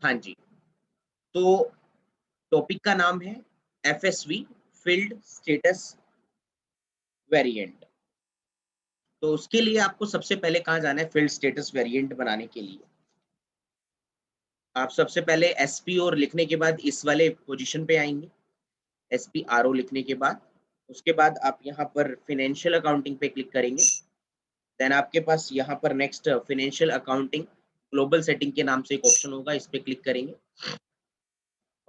हाँ जी, तो टॉपिक का नाम है एफएसवी फील्ड स्टेटस वेरिएंट। तो उसके लिए आपको सबसे पहले कहाँ जाना है फील्ड स्टेटस वेरिएंट बनाने के लिए। आप सबसे पहले एसपी और लिखने के बाद इस वाले पोजीशन पे आएँगे, एसपी आरओ लिखने के बाद। उसके बाद आप यहाँ पर फाइनेंशियल अकाउंटिंग पे क्लिक करेंगे। देन आपके पास यहाँ पर next financial accounting global setting के नाम से एक ऑप्शन होगा, इस पे क्लिक करेंगे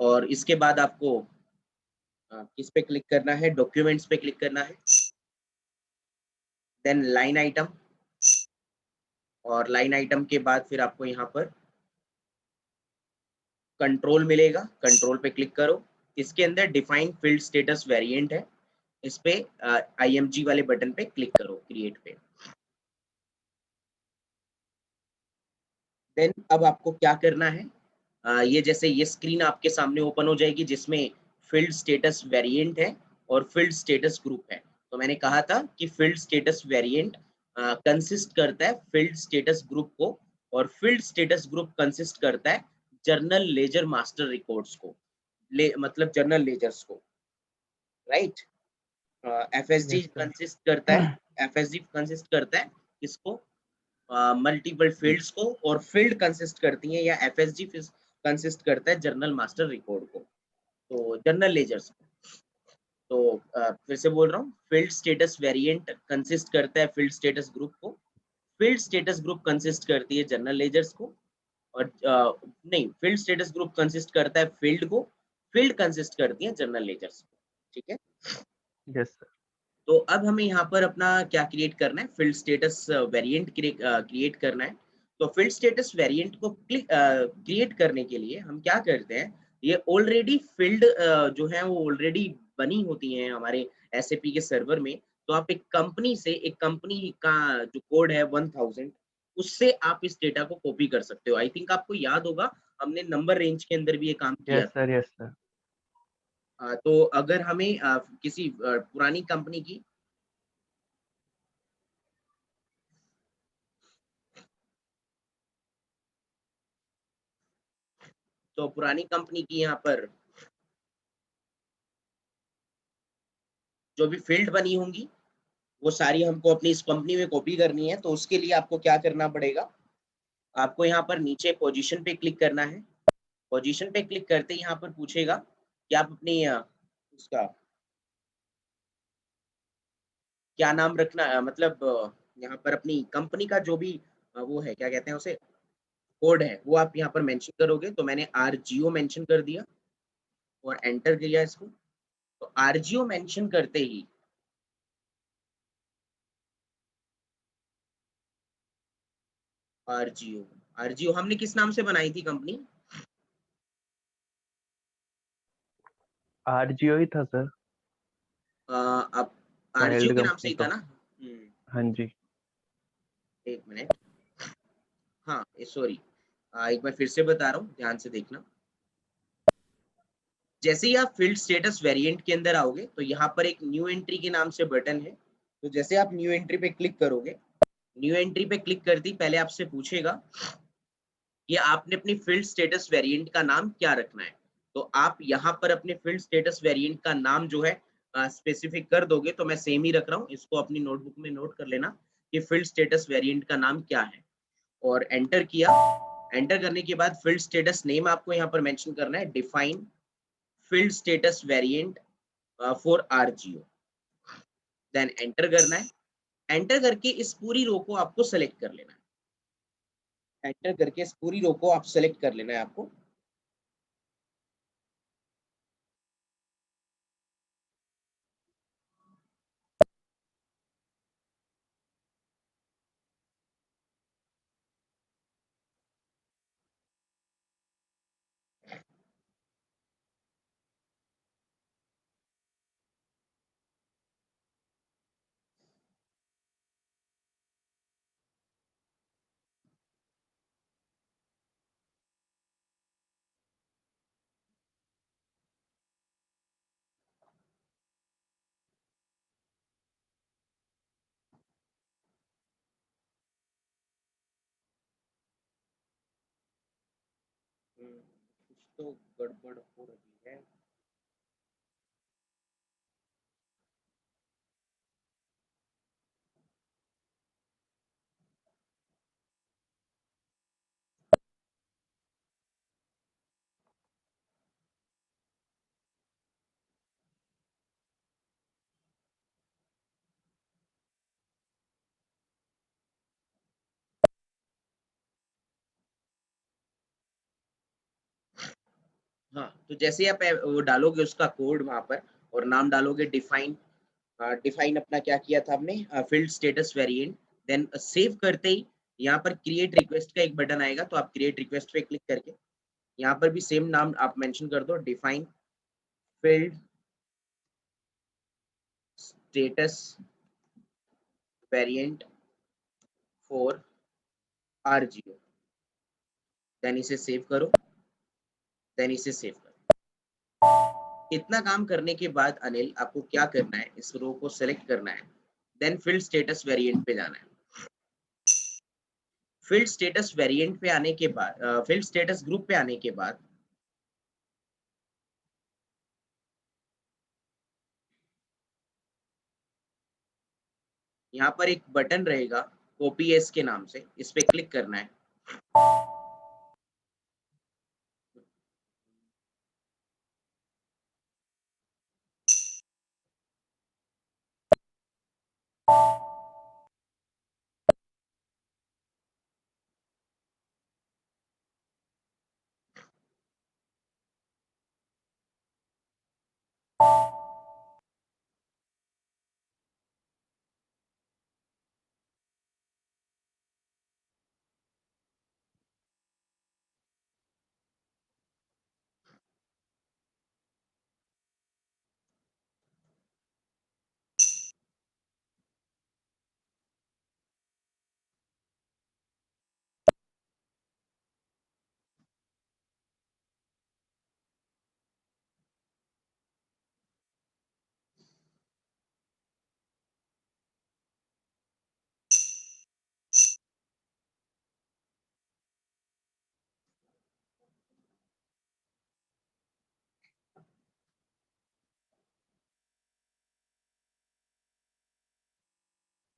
और इसके बाद आपको किस पे क्लिक करना है, डॉक्यूमेंट्स पे क्लिक करना है, देन लाइन आइटम और लाइन आइटम के बाद फिर आपको यहाँ पर कंट्रोल मिलेगा, कंट्रोल पे क्लिक करो। इसके अंदर डिफाइन फील्ड स्टेटस वेरिएंट है, इस पे आईएमजी वाले बटन पे क्लिक करो, क्रिएट पे। देन अब आपको क्या करना है, ये जैसे ये स्क्रीन आपके सामने ओपन हो जाएगी जिसमें फील्ड स्टेटस वेरिएंट है और फील्ड स्टेटस ग्रुप है। तो मैंने कहा था कि फील्ड स्टेटस वेरिएंट कंसिस्ट करता है फील्ड स्टेटस ग्रुप को और फील्ड स्टेटस ग्रुप कंसिस्ट करता है जर्नल लेजर मास्टर रिकॉर्ड्स को, मतलब जर्नल लेजर्स को, right. FSG yes sir. Consist करता है, एफएसजी कंसिस्ट करता है किसको, मल्टीपल फील्ड्स को, और फील्ड कंसिस्ट करती है या एफएसजी कंसिस्ट करता है जर्नल मास्टर रिकॉर्ड को, तो जर्नल लेजर्स को। तो फिर से बोल रहा हूँ, फील्ड स्टेटस वेरिएंट कंसिस्ट करता है फील्ड स्टेटस ग्रुप को, फील्ड स्टेटस ग्रुप कंसिस्ट करती है जर्नल लेजर्स को, और नहीं, फील्ड स्टेटस ग्रुप कंसिस्ट करता है फील्ड को, फील्ड कंसिस्ट करती है जर्नल लेजर्स को, ठीक है। Yes sir. तो अब हमें यहाँ पर अपना क्या क्रिएट करना है, फील्ड स्टेटस वेरिएंट क्रिएट करना है। तो फील्ड स्टेटस वेरिएंट को क्रिएट करने के लिए हम क्या करते हैं, ये ऑलरेडी फील्ड जो है वो ऑलरेडी बनी होती हैं हमारे एसएपी के सर्वर में। तो आप एक कंपनी का जो कोड है 1000, उससे आप इस डेटा को कॉपी कर सकते हो। आई थिंक आपको याद होगा, हमने नंबर रेंज के अंदर भी ये काम किया यस था। सर। Yes sir. तो अगर हमें किसी पुरानी कंपनी की, तो पुरानी कंपनी की यहाँ पर जो भी फील्ड बनी होंगी, वो सारी हमको अपनी इस कंपनी में कॉपी करनी है। तो उसके लिए आपको क्या करना पड़ेगा, आपको यहाँ पर नीचे पोजीशन पे क्लिक करना है। पोजीशन पे क्लिक करते ही यहाँ पर पूछेगा कि आप अपनी उसका क्या नाम रखना, मतलब यहाँ पर अपनी कंपनी का जो भी वो है, क्या कहते हैं उसे, कोड है, वो आप यहाँ पर मेंशन करोगे। तो मैंने आरजीओ मेंशन कर दिया और एंटर किया इसको। तो आरजीओ मेंशन करते ही आरजीओ, आरजीओ हमने किस नाम से बनाई थी कंपनी, आरजीओ ही था सर। अब आरजीओ चाइल्ड के नाम से कंपनी ही था तो। ना? हाँ जी। एक मिनट, हाँ, सॉरी, एक बार फिर से बता रहा हूँ, ध्यान से देखना। जैसे ही आप फील्ड स्टेटस वेरिएंट के अंदर आओगे, तो यहाँ पर एक न्यू एंट्री के नाम से बटन है। तो जैसे आप न्यू एंट्री पे क्लिक करोगे, न्यू एंट्री पे क्लिक करते ही पहले आपसे पूछेगा कि आपने अपनी फील्ड स्टेटस वेरिएंट का नाम क्या रखना है। तो आप यहाँ पर अपने फील्ड स्टेटस वेरिएंट का नाम जो है स्पेसिफिक कर दोगे। तो मैं सेम ही रख रहा हूँ, इसको अपनी नोटबुक में नोट कर लेना कि फील्ड स्टेटस वेरिएंट का नाम क्या है, और एंटर किया। एंटर करने के बाद फील्ड स्टेटस नेम आपको यहाँ पर मेंशन करना है, define field status variant for RGO, then enter करना है। एंटर करके इस पूरी रो को आपको सेलेक्ट कर लेना है, एंटर करके इस पूरी रो को आप सेलेक्ट कर लेना है आपको। कुछ तो गड़बड़ हो रही है। हाँ, तो जैसे आप वो डालोगे उसका कोड वहाँ पर और नाम डालोगे डिफाइन। डिफाइन अपना क्या किया था आपने, field status variant. Then save करते ही यहाँ पर क्रिएट रिक्वेस्ट का एक बटन आएगा, तो आप क्रिएट रिक्वेस्ट पे क्लिक करके यहाँ पर भी सेम नाम आप मेंशन कर दो, define field status variant for RGO. Then इसे सेव करो, देन इसे सेव करो। इतना काम करने के बाद अनिल आपको क्या करना है, इस रो को सिलेक्ट करना है, देन फील्ड स्टेटस वेरिएंट पे जाना है। फील्ड स्टेटस वेरिएंट पे आने के बाद, फील्ड स्टेटस ग्रुप पे आने के बाद यहाँ पर एक बटन रहेगा कॉपी एस के नाम से, इस पे क्लिक करना है।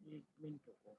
एक मिनट रुको।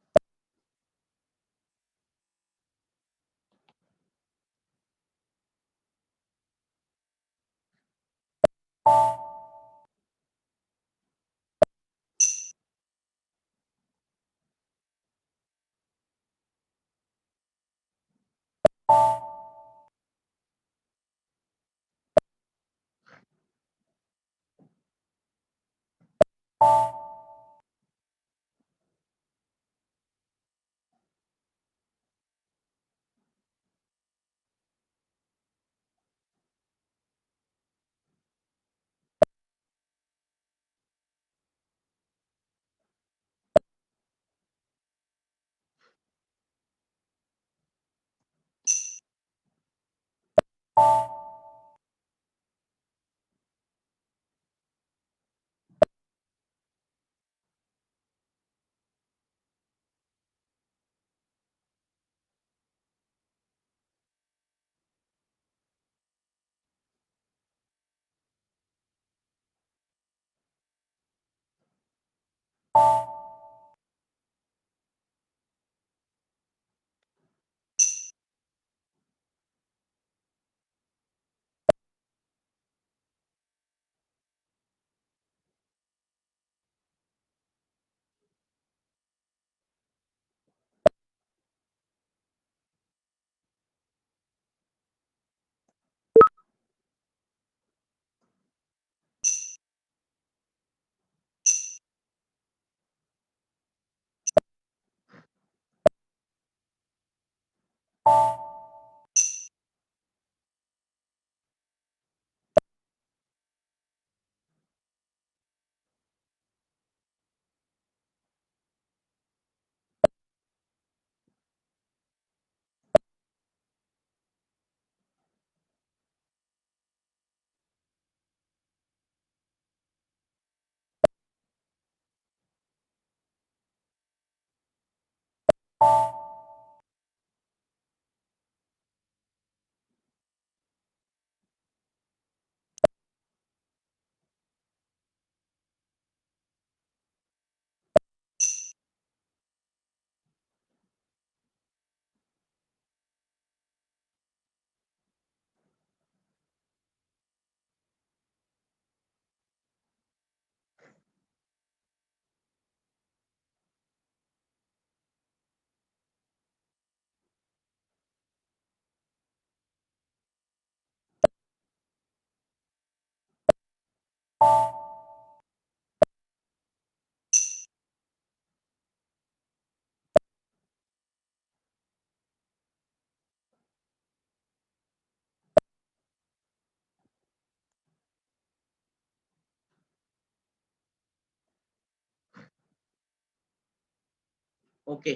ओके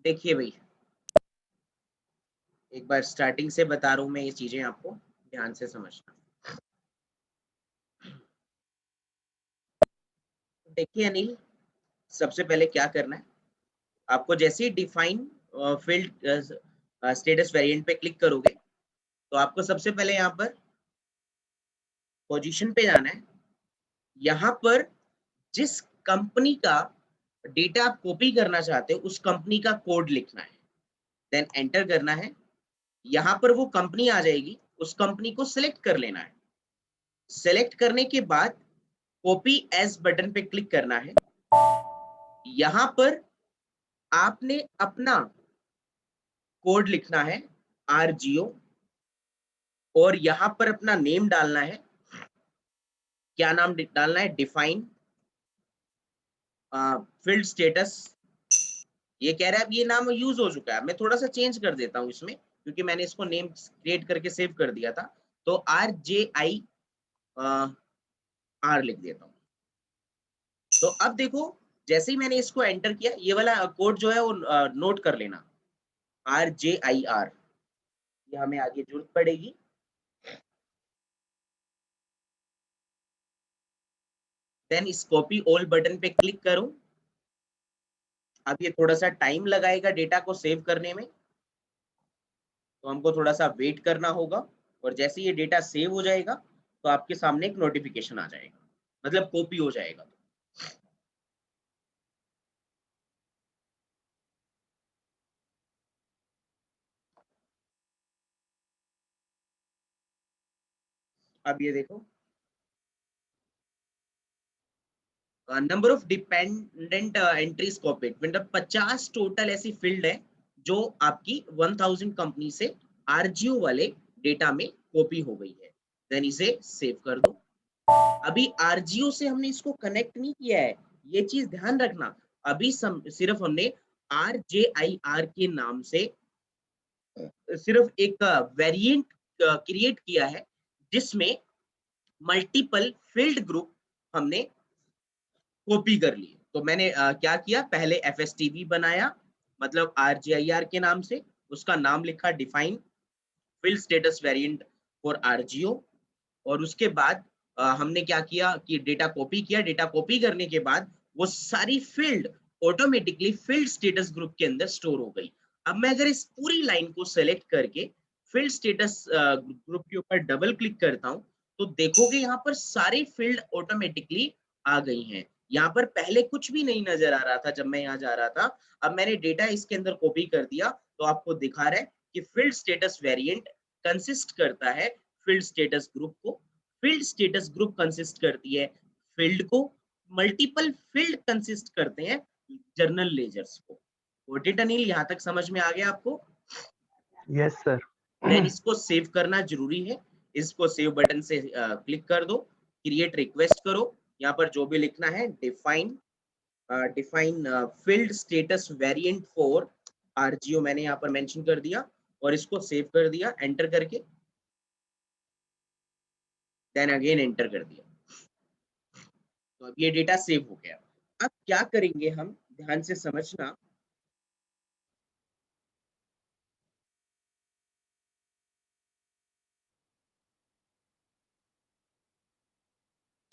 देखिए भाई, एक बार स्टार्टिंग से बता रहा हूं मैं, ये चीजें आपको ध्यान से समझना। देखिए अनिल, सबसे पहले क्या करना है आपको, जैसे ही डिफाइन फील्ड स्टेटस वेरिएंट पे क्लिक करोगे तो आपको सबसे पहले यहाँ पर पोजीशन पे जाना है। यहाँ पर जिस कंपनी का डेटा आप कॉपी करना चाहते हो उस कंपनी का कोड लिखना है, देन एंटर करना है। यहाँ पर वो कंपनी आ जाएगी, उस कंपनी को सिलेक्ट कर लेना है। सिलेक्ट करने के बाद कॉपी एज बटन पे क्लिक करना है। यहाँ पर आपने अपना कोड लिखना है RGO, और यहाँ पर अपना नेम डालना है। क्या नाम डालना है? Define field status. ये कह रहा है अब ये नाम यूज हो चुका है, मैं थोड़ा सा चेंज कर देता हूँ इसमें, क्योंकि मैंने इसको नेम क्रिएट करके सेव कर दिया था। तो RJIR लिख देता हूँ। तो अब देखो, जैसे ही मैंने इसको एंटर किया, ये वाला कोड जो है वो नोट कर लेना, RJIR, ये हमें आगे जरूरत पड़ेगी। देन इस कॉपी ऑल बटन पे क्लिक करूं। अब ये थोड़ा सा टाइम लगाएगा डेटा को सेव करने में, तो हमको थोड़ा सा वेट करना होगा। और जैसे ये डेटा सेव हो जाएगा तो आपके सामने एक नोटिफिकेशन आ जाएगा, मतलब कॉपी हो जाएगा। अब ये देखो, number of dependent entries copied, मतलब 50 टोटल ऐसी फील्ड है जो आपकी 1000 कंपनी से RGO वाले डेटा में कॉपी हो गई है। देन इसे सेव कर दो। अभी RGO से हमने इसको कनेक्ट नहीं किया है, ये चीज ध्यान रखना। अभी सिर्फ हमने RJIR के नाम से सिर्फ एक वेरिएंट क्रिएट किया है, जिसमें मल्टीपल फील्ड ग्रुप हमने कॉपी कर लिए। तो मैंने क्या किया, पहले FSTV बनाया, मतलब RJIR के नाम से, उसका नाम लिखा define field status variant for RGO। और उसके बाद हमने क्या किया कि डेटा कॉपी किया। डेटा कॉपी करने के बाद वो सारी field automatically field status group के अंदर स्टोर हो गई। अब मैं अगर इस पूरी लाइन को सेलेक्ट करके फील्ड स्टेटस ग्रुप के ऊपर डबल क्लिक करता हूं, तो देखोगे यहाँ पर सारी फील्ड ऑटोमेटिकली आ गई हैं। यहाँ पर पहले कुछ भी नहीं नजर आ रहा था जब मैं यहाँ जा रहा था। अब मैंने डेटा इसके अंदर कॉपी कर दिया, तो आपको दिखा रहा है कि फील्ड स्टेटस वेरिएंट कंसिस्ट करता है फील्ड स्टेटस ग्रुप को। फील्ड स्टेटस ग्रुप कंसिस्ट करती है फील्ड को। मल्टीपल फील्ड कंसिस्ट करते हैं जर्नल लेजर्स को। वोटेड अनिल, यहाँ तक समझ में आ गया आपको? Yes sir. देन इसको सेव करना जरूरी है। इसको सेव बटन से क्लिक कर दो, क्रिएट रिक्वेस्ट करो। यहाँ पर जो भी लिखना है, define field status variant for RGO मैंने यहाँ पर मेंशन कर दिया, और इसको सेव कर दिया एंटर करके। देन अगेन एंटर कर दिया, तो अब ये डेटा सेव हो गया। अब क्या करेंगे हम, ध्यान से समझना।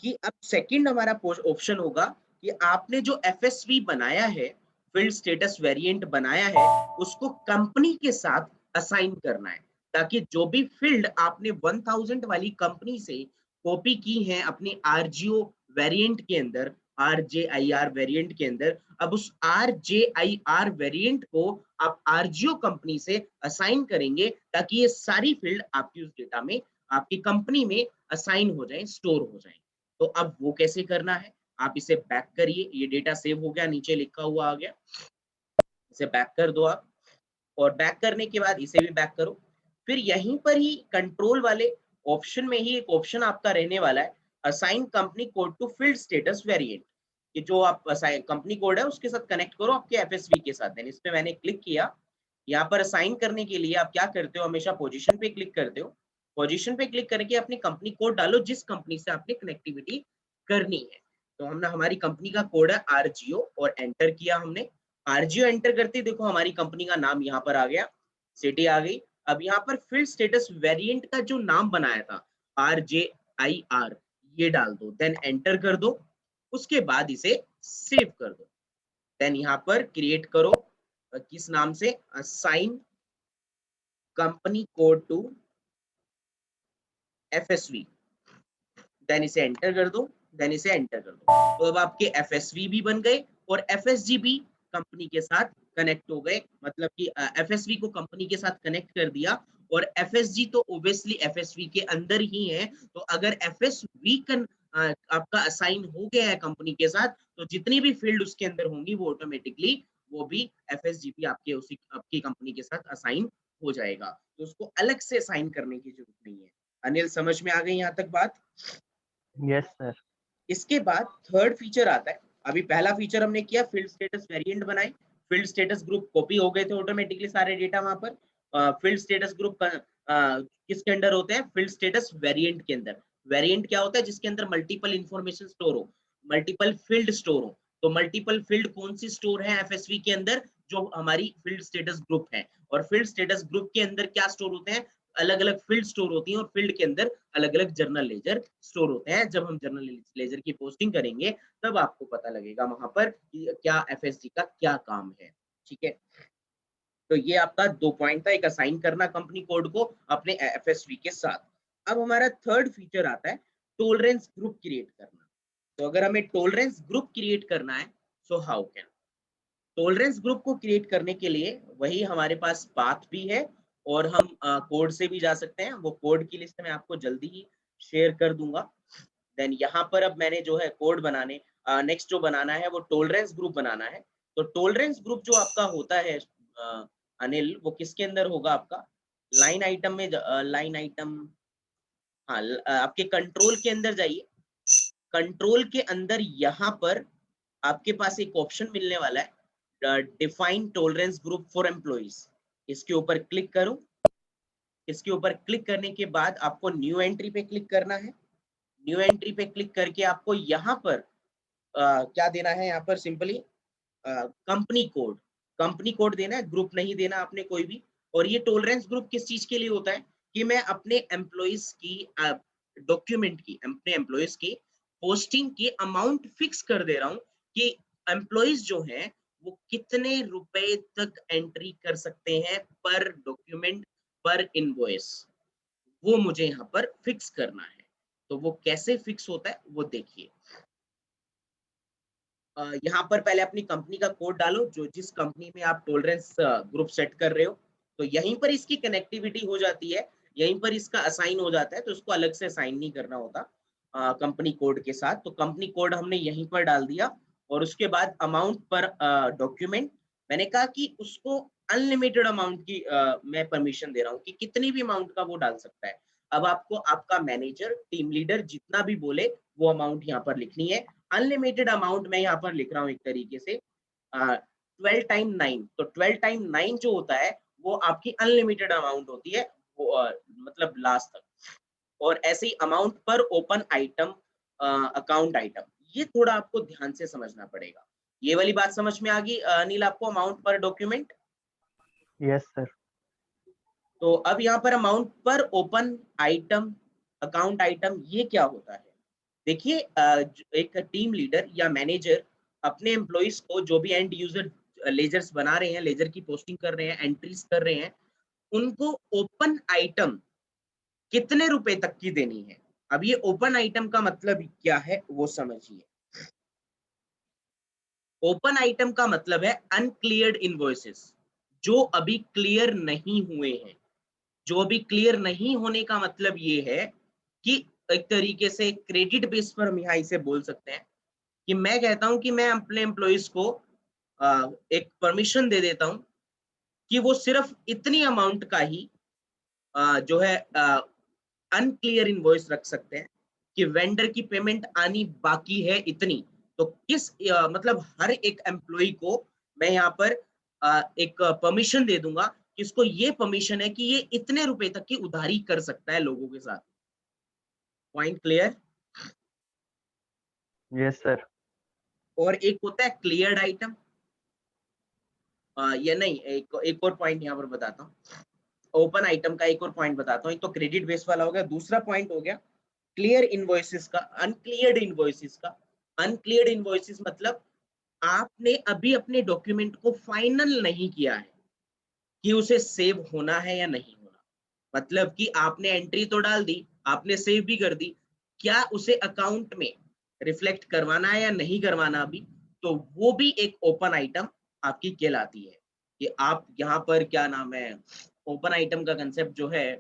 कि अब सेकंड हमारा ऑप्शन होगा कि आपने जो FSV बनाया है, फील्ड स्टेटस वेरिएंट बनाया है, उसको कंपनी के साथ असाइन करना है, ताकि जो भी फील्ड आपने 1000 वाली कंपनी से कॉपी की है अपने RGO वेरिएंट के अंदर, RJIR वेरिएंट के अंदर, अब उस RJIR वेरिएंट को आप RGO कंपनी से असाइन करेंगे, ताकि ये सारी फील्ड आपकी उस डेटा में, आपकी कंपनी में असाइन हो जाए, स्टोर हो जाए। तो अब वो कैसे करना है, आप इसे बैक करिए। ये डेटा सेव हो गया, नीचे लिखा हुआ आ गया, इसे बैक कर दो आप। और बैक करने के बाद इसे भी बैक करो। फिर यहीं पर ही कंट्रोल वाले ऑप्शन में ही एक ऑप्शन आपका रहने वाला है, assign company code to field status variant. कि जो आप कंपनी कोड है उसके साथ कनेक्ट करो आपके FSV के साथ। इस पे मैंने क्लिक किया। यहाँ पर असाइन करने के लिए आप क्या करते हो, हमेशा पोजीशन पे क्लिक करते हो। पोजीशन पे क्लिक करके अपनी कंपनी कोड डालो जिस कंपनी से आपने कनेक्टिविटी करनी है। तो हमने हमारी कंपनी का कोड है आरजीओ और एंटर किया हमने। आरजीओ एंटर करते ही देखो हमारी कंपनी का नाम यहाँ पर आ गया, सिटी आ गई। अब यहाँ पर फील्ड स्टेटस वेरिएंट का जो नाम बनाया था RJIR ये डाल दो, देन एंटर कर दो। उसके बाद इसे सेव कर दो। देन यहाँ पर क्रिएट करो किस नाम से, assign company code to FSV, then इसे एंटर कर दो, देन इसे एंटर कर दो। तो अब आपके FSV भी बन गए और FSG भी कंपनी के साथ कनेक्ट हो गए, मतलब कि FSV को कंपनी के साथ कनेक्ट कर दिया और FSG तो ओब्वियसली FSV के अंदर ही है। तो अगर FSV आपका असाइन हो गया है कंपनी के साथ, तो जितनी भी फील्ड उसके अंदर होंगी वो ऑटोमेटिकली वो भी FSG भी आपकी कंपनी के साथ असाइन हो जाएगा। तो उसको अलग से असाइन करने की जरूरत नहीं है। अनिल समझ में आ गई यहाँ तक बात? Yes sir. इसके बाद थर्ड फीचर आता है। अभी पहला फीचर हमने किया, फील्ड स्टेटस वेरिएंट बनाए, फील्ड स्टेटस ग्रुप कॉपी हो गए थे ऑटोमेटिकली सारे डेटा वहां पर। फील्ड स्टेटस ग्रुप किसके अंदर होते हैं? फील्ड स्टेटस वेरिएंट के अंदर। वेरिएंट क्या होता है? जिसके अंदर मल्टीपल इंफॉर्मेशन स्टोर हो, मल्टीपल फील्ड स्टोर हो। तो मल्टीपल फील्ड कौन सी स्टोर है FSV के अंदर? जो हमारी फील्ड स्टेटस ग्रुप है। और फील्ड स्टेटस ग्रुप के अंदर क्या स्टोर होते हैं? अलग अलग फील्ड स्टोर होती हैं और फील्ड के अंदर अलग अलग जर्नल लेजर स्टोर होते हैं। जब हम जर्नल लेजर की पोस्टिंग करेंगे तब आपको पता लगेगा वहां पर कि क्या FSG का क्या काम है। ठीक है, तो ये आपका 2 पॉइंट था, एक असाइन करना कंपनी कोड को अपने FSV के साथ। अब हमारा थर्ड फीचर आता है टॉलरेंस ग्रुप क्रिएट करना। तो अगर हमें टॉलरेंस ग्रुप क्रिएट करना है, so how can? Tolerance group को क्रिएट करने के लिए वही हमारे पास पाथ भी है और हम कोड से भी जा सकते हैं। वो कोड की लिस्ट मैं आपको जल्दी ही शेयर कर दूंगा। देन यहाँ पर अब मैंने जो है कोड बनाने नेक्स्ट जो बनाना है वो टॉलरेंस ग्रुप बनाना है। तो टॉलरेंस ग्रुप जो आपका होता है अनिल, वो किसके अंदर होगा आपका? लाइन आइटम में लाइन आइटम, हाँ आपके कंट्रोल के अंदर जाइए। कंट्रोल के अंदर यहाँ पर आपके पास एक ऑप्शन मिलने वाला है, define tolerance group for employees. इसके ऊपर क्लिक करो। इसके ऊपर क्लिक करने के बाद आपको न्यू एंट्री पे क्लिक करना है। न्यू एंट्री पे क्लिक करके आपको यहाँ पर क्या देना है? यहाँ पर simply company code, company code देना है, ग्रुप नहीं देना आपने कोई भी। और ये टॉलरेंस ग्रुप किस चीज के लिए होता है? कि मैं अपने एम्प्लॉइज की डॉक्यूमेंट की, अपने एम्प्लॉइज की पोस्टिंग की अमाउंट फिक्स कर दे रहा हूँ कि एम्प्लॉइज जो हैं वो कितने रुपए तक एंट्री कर सकते हैं पर डॉक्यूमेंट, पर इनवॉइस, वो मुझे यहाँ पर फिक्स करना है। तो वो कैसे फिक्स होता है वो देखिए। यहाँ पर पहले अपनी कंपनी का कोड डालो, जो जिस कंपनी में आप टॉलरेंस ग्रुप सेट कर रहे हो। तो यहीं पर इसकी कनेक्टिविटी हो जाती है, यहीं पर इसका असाइन हो जाता है। तो उसको अलग से असाइन नहीं करना होता कंपनी कोड के साथ। तो कंपनी कोड हमने यहीं पर डाल दिया और उसके बाद अमाउंट पर डॉक्यूमेंट, मैंने कहा कि उसको अनलिमिटेड अमाउंट की मैं परमिशन दे रहा हूँ कि कितनी भी अमाउंट का वो डाल सकता है। अब आपको आपका मैनेजर, टीम लीडर जितना भी बोले वो अमाउंट यहाँ पर लिखनी है। अनलिमिटेड अमाउंट मैं यहाँ पर लिख रहा हूँ एक तरीके से 12 टाइम 9। तो 12 टाइम 9 जो होता है वो आपकी अनलिमिटेड अमाउंट होती है, वो मतलब लास्ट तक। और ऐसे ही अमाउंट पर ओपन आइटम, अकाउंट आइटम, ये थोड़ा आपको ध्यान से समझना पड़ेगा। ये वाली बात समझ में आ गई अनिल आपको, अमाउंट पर डॉक्यूमेंट? Yes sir. तो अब यहाँ पर अमाउंट पर ओपन आइटम, अकाउंट आइटम, ये क्या होता है? देखिए एक टीम लीडर या मैनेजर अपने एम्प्लॉइज को, जो भी एंड यूजर लेजर्स बना रहे हैं, लेजर की पोस्टिंग कर रहे हैं, एंट्रीज कर रहे हैं, उनको ओपन आइटम कितने रुपए तक की देनी है। अब ये ओपन आइटम का मतलब क्या है वो समझिए। ओपन आइटम का मतलब है अनक्लियर्ड इनवॉइसेस, जो अभी क्लियर नहीं हुए हैं। जो अभी क्लियर नहीं होने का मतलब ये है कि एक तरीके से क्रेडिट बेस पर हम यहाँ इसे बोल सकते हैं कि मैं कहता हूं कि मैं अपने एम्प्लॉइज को एक परमिशन दे देता हूं कि वो सिर्फ इतनी अमाउंट का ही जो है अनक्लियर इनवॉइस रख सकते हैं कि वेंडर की पेमेंट आनी बाकी है इतनी। तो किस मतलब हर एक एम्प्लॉय को मैं यहाँ पर एक परमिशन दे दूंगा किसको ये परमिशन है कि ये इतने रुपए तक की उधारी कर सकता है लोगों के साथ। Point clear? Yes sir. और एक होता है क्लियर्ड आइटम, या नहीं, एक और पॉइंट यहाँ पर बताता हूँ। ओपन आइटम का एक और पॉइंट बताता हूँ। एक तो क्रेडिट बेस वाला हो गया, दूसरा पॉइंट हो गया क्लियर इनवॉइसेस का, अनक्लियर्ड इनवॉइसेस का। अनक्लियर्ड इनवॉइसेस मतलब आपने अभी अपने डॉक्यूमेंट को फाइनल नहीं किया है कि उसे सेव होना है या नहीं होना। मतलब कि आपने एंट्री तो डाल दी, आपने सेव भी कर दी, क्या उसे अकाउंट में रिफ्लेक्ट करवाना है या नहीं करवाना अभी, तो वो भी एक ओपन आइटम आपकी कहलाती है। कि आप यहाँ पर क्या नाम है, ओपन आइटम का कंसेप्ट जो है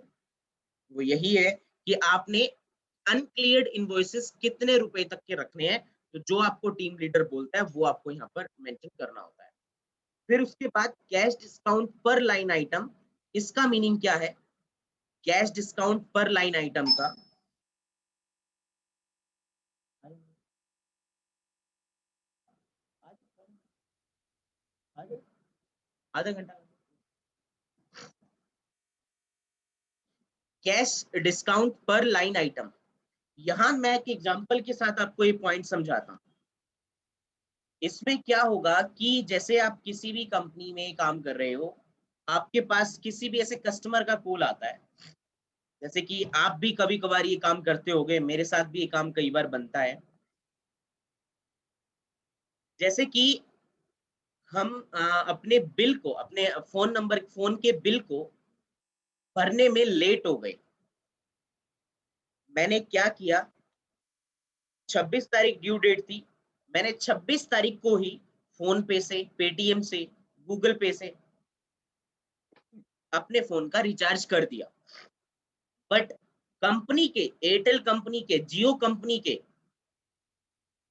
वो यही है कि आपने अनक्लियर्ड इनवॉइसेस कितने रुपए तक के रखने हैं, तो जो आपको टीम लीडर बोलता है वो आपको यहाँ पर मेंशन करना होता है। फिर उसके बाद कैश डिस्काउंट पर लाइन आइटम, इसका मीनिंग क्या है? कैश डिस्काउंट पर लाइन आइटम का आधा घंटा। कैश डिस्काउंट पर लाइन आइटम, यहां मैं एक एग्जांपल के साथ आपको ये पॉइंट समझाता हूं। इसमें क्या होगा कि जैसे आप किसी भी कंपनी में काम कर रहे हो, आपके पास किसी भी ऐसे कस्टमर का कॉल आता है, जैसे कि आप भी कभी कभार ये काम करते होगे, मेरे साथ भी ये काम कई बार बनता है। जैसे कि हम अपने बिल को, अपने फोन के बिल को भरने में लेट हो गए। मैंने क्या किया, 26 तारीख ड्यू डेट थी, मैंने 26 तारीख को ही फोन पे से, पेटीएम से, गूगल पे से अपने फोन का रिचार्ज कर दिया। बट कंपनी के, एयरटेल कंपनी के, जियो कंपनी के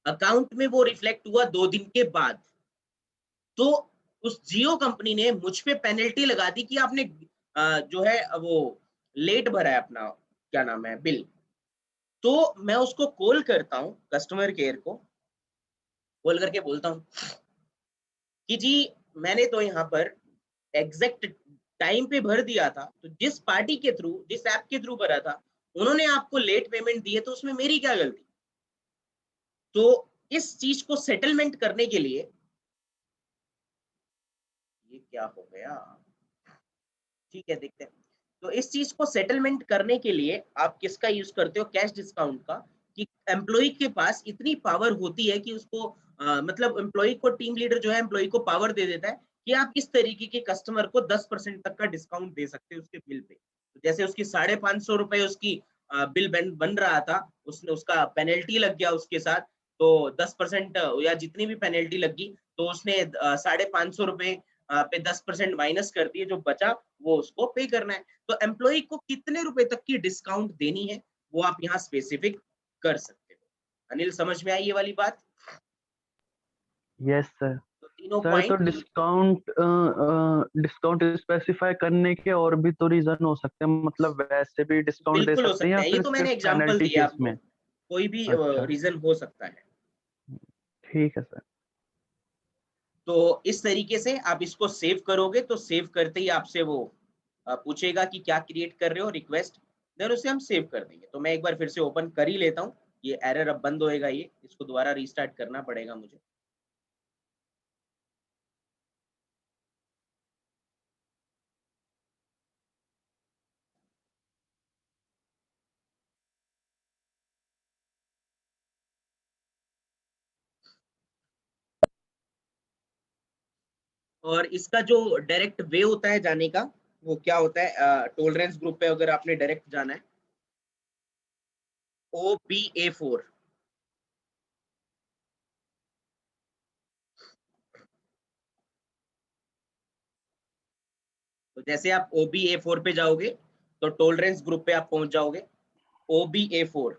अकाउंट में वो रिफ्लेक्ट हुआ 2 दिन के बाद। तो उस जियो कंपनी ने मुझ पे पेनल्टी लगा दी कि आपने जो है वो लेट भरा है अपना, क्या नाम है, बिल। तो मैं उसको कॉल करता हूँ, कस्टमर केयर को कॉल करके बोलता हूँ कि जी मैंने तो यहाँ पर एग्जैक्ट टाइम पे भर दिया था, तो जिस पार्टी के थ्रू, जिस ऐप के थ्रू भरा था, उन्होंने आपको लेट पेमेंट दी है, तो उसमें मेरी क्या गलती? तो इस चीज को सेटलमेंट करने के लिए, ये क्या हो गया, ठीक है देखते हैं। तो इस चीज को सेटलमेंट करने के लिए आप किसका यूज करते हो? कैश डिस्काउंट का। कि एम्प्लॉय के पास इतनी पावर होती है कि उसको मतलब एम्प्लॉय को, टीम लीडर जो है एम्प्लॉय को पावर दे देता है कि आप इस तरीके के कस्टमर को 10% तक का डिस्काउंट दे सकते हैं उसके बिल पे। तो जैसे उसकी 550 रुपए उसकी बिल बन रहा था, उसने, उसका पेनल्टी लग गया उसके साथ, तो 10% या जितनी भी पेनल्टी लगी, तो उसने 550 रुपए पे 10% माइनस कर दिए, जो बचा वो उसको पे करना है। तो एम्प्लॉय को कितने रुपए तक की डिस्काउंट देनी है वो आप यहाँ स्पेसिफिक कर सकते हो। अनिल, समझ में आई ये वाली बात? Yes sir. तो तीनों सर तो पॉइंट। डिस्काउंट स्पेसिफाई करने के और भी तो रीजन हो सकते हैं, मतलब वैसे भी डिस्काउंट दे बिल्कुल हो सकते हैं सकते या हैं, ये फिर तो मैंने सिर्फ एग्जांपल पेनल्टी दिया केस आपको, में? कोई भी अच्छा, रीजन हो सकता है। ठीक है सर। तो इस तरीके से आप इसको सेव करोगे, तो सेव करते ही आपसे वो पूछेगा कि क्या क्रिएट कर रहे हो रिक्वेस्ट, देन उसे हम सेव कर देंगे। तो मैं एक बार फिर से ओपन कर ही लेता हूँ, ये एरर अब बंद होएगा, ये इसको दोबारा रीस्टार्ट करना पड़ेगा मुझे। और इसका जो डायरेक्ट वे होता है जाने का, वो क्या होता है, टॉलरेंस ग्रुप पे अगर आपने डायरेक्ट जाना है, OBA4। तो जैसे आप OBA4 पे जाओगे, तो टॉलरेंस ग्रुप पे आप पहुंच जाओगे। OBA4,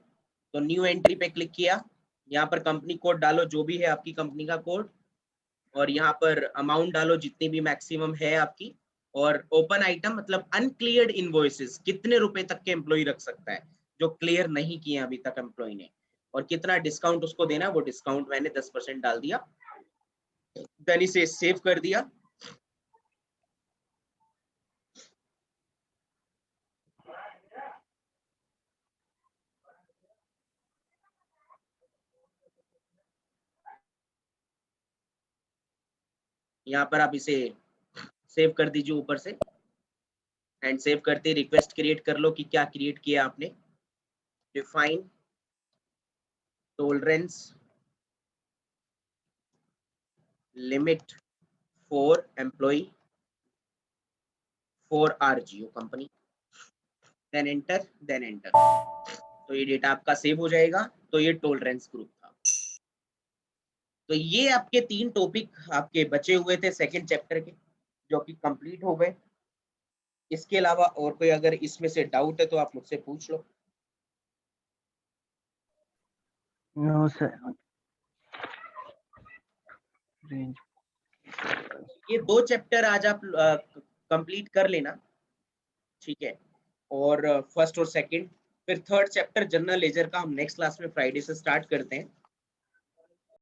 तो न्यू एंट्री पे क्लिक किया, यहाँ पर कंपनी कोड डालो जो भी है आपकी कंपनी का कोड, और यहाँ पर अमाउंट डालो जितनी भी मैक्सिमम है आपकी, और ओपन आइटम मतलब अनक्लियर्ड इनवॉइसेस, कितने रुपए तक के एम्प्लॉय रख सकता है जो क्लियर नहीं किए अभी तक एम्प्लॉय ने, और कितना डिस्काउंट उसको देना, वो डिस्काउंट मैंने 10% डाल दिया, देन इसे सेव कर दिया। यहाँ पर आप इसे सेव कर दीजिए ऊपर से, एंड सेव करते रिक्वेस्ट क्रिएट कर लो कि क्या क्रिएट किया आपने। Define tolerance limit for employ for RGO company, then enter. तो ये डेटा आपका सेव हो जाएगा। तो ये टॉलरेंस ग्रुप था। तो ये आपके 3 टॉपिक आपके बचे हुए थे सेकंड चैप्टर के, जो कि कंप्लीट हो गए। इसके अलावा और कोई अगर इसमें से डाउट है तो आप मुझसे पूछ लो। No sir. रेंज ये 2 चैप्टर आज आप कंप्लीट कर लेना, ठीक है। और फर्स्ट और सेकंड, फिर थर्ड चैप्टर जनरल लेजर का हम नेक्स्ट क्लास में फ्राइडे से स्टार्ट करते हैं।